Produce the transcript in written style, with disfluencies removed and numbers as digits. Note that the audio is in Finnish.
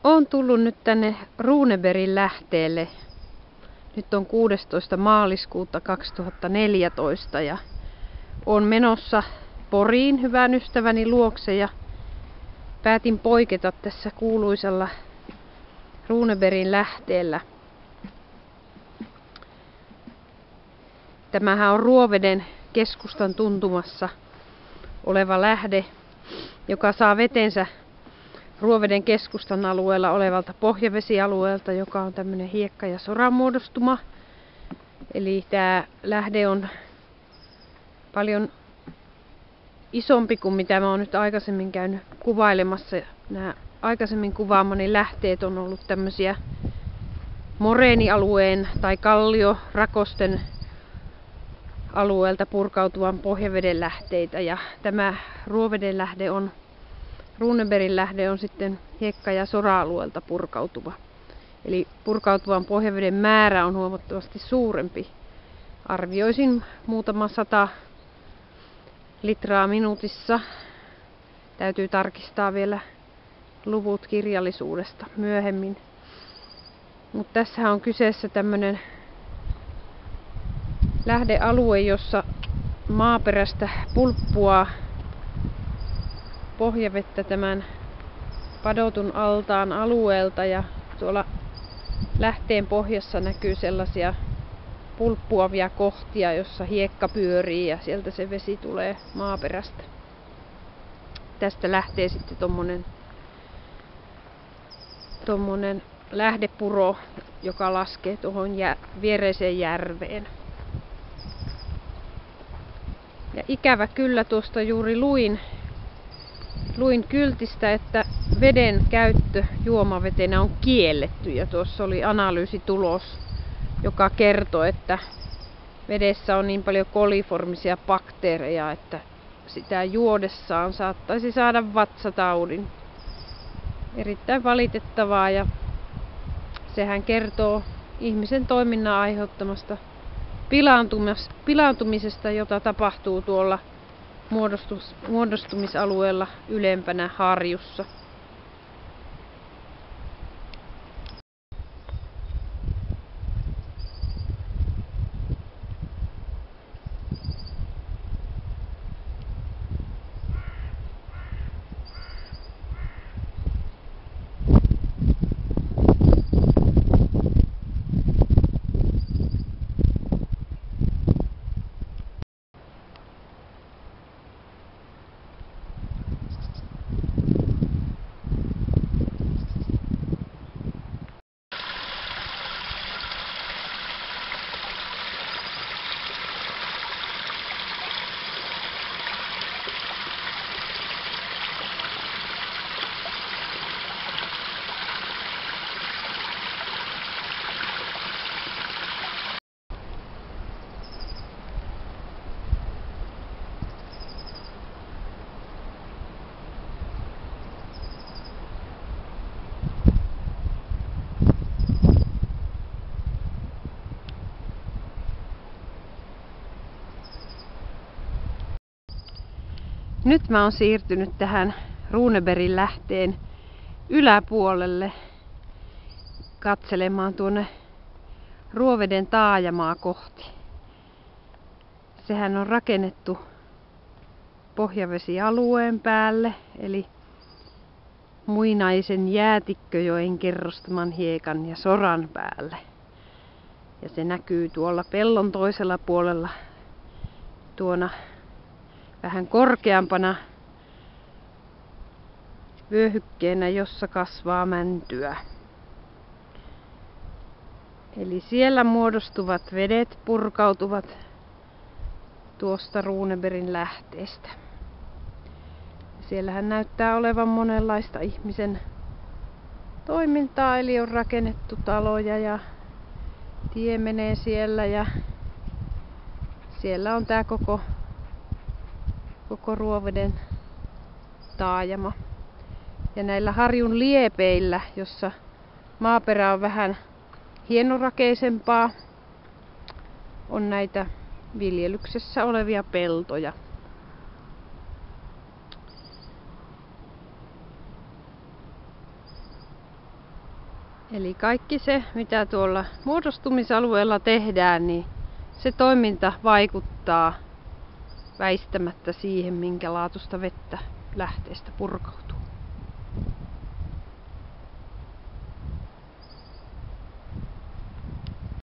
Olen tullut nyt tänne Runebergin lähteelle. Nyt on 16. maaliskuuta 2014 ja olen menossa Poriin hyvän ystäväni luokse ja päätin poiketa tässä kuuluisalla Runebergin lähteellä. Tämähän on Ruoveden keskustan tuntumassa oleva lähde, joka saa vetensä Ruoveden keskustan alueella olevalta pohjavesialueelta, joka on tämmöinen hiekka- ja soramuodostuma. Eli tämä lähde on paljon isompi kuin mitä mä oon nyt aikaisemmin käynyt kuvailemassa. Nämä aikaisemmin kuvaamani lähteet on ollut tämmöisiä moreenialueen tai kalliorakosten alueelta purkautuvan pohjaveden lähteitä. Ja tämä Ruoveden lähde on, Runebergin lähde on sitten hiekka- ja sora-alueelta purkautuva. Eli purkautuvan pohjaveden määrä on huomattavasti suurempi. Arvioisin muutama 100 litraa minuutissa. Täytyy tarkistaa vielä luvut kirjallisuudesta myöhemmin. Mutta tässä on kyseessä tämmöinen lähdealue, jossa maaperästä pulppuaa pohjavettä tämän padotun altaan alueelta ja tuolla lähteen pohjassa näkyy sellaisia pulppuavia kohtia, jossa hiekka pyörii ja sieltä se vesi tulee maaperästä. Tästä lähtee sitten tommonen lähdepuro, joka laskee tuohon viereiseen järveen. Ja ikävä kyllä tuosta juuri luin kyltistä, että veden käyttö juomavetenä on kielletty, ja tuossa oli analyysitulos, joka kertoo, että vedessä on niin paljon koliformisia bakteereja, että sitä juodessaan saattaisi saada vatsataudin. Erittäin valitettavaa, ja sehän kertoo ihmisen toiminnan aiheuttamasta pilaantumisesta, jota tapahtuu tuolla muodostumisalueella ylempänä harjussa. Nyt mä oon siirtynyt tähän Runebergin lähteen yläpuolelle katselemaan tuonne Ruoveden taajamaa kohti. Sehän on rakennettu pohjavesialueen päälle, eli muinaisen Jäätikköjoen kerrostaman hiekan ja soran päälle. Ja se näkyy tuolla pellon toisella puolella tuona vähän korkeampana vyöhykkeenä, jossa kasvaa mäntyä. Eli siellä muodostuvat vedet purkautuvat tuosta Runebergin lähteestä. Siellähän näyttää olevan monenlaista ihmisen toimintaa, eli on rakennettu taloja ja tie menee siellä ja siellä on tää koko Ruoveden taajama. Ja näillä harjun liepeillä, jossa maaperä on vähän hienorakeisempaa, on näitä viljelyksessä olevia peltoja. Eli kaikki se, mitä tuolla muodostumisalueella tehdään, niin se toiminta vaikuttaa väistämättä siihen, minkä laatusta vettä lähteestä purkautuu.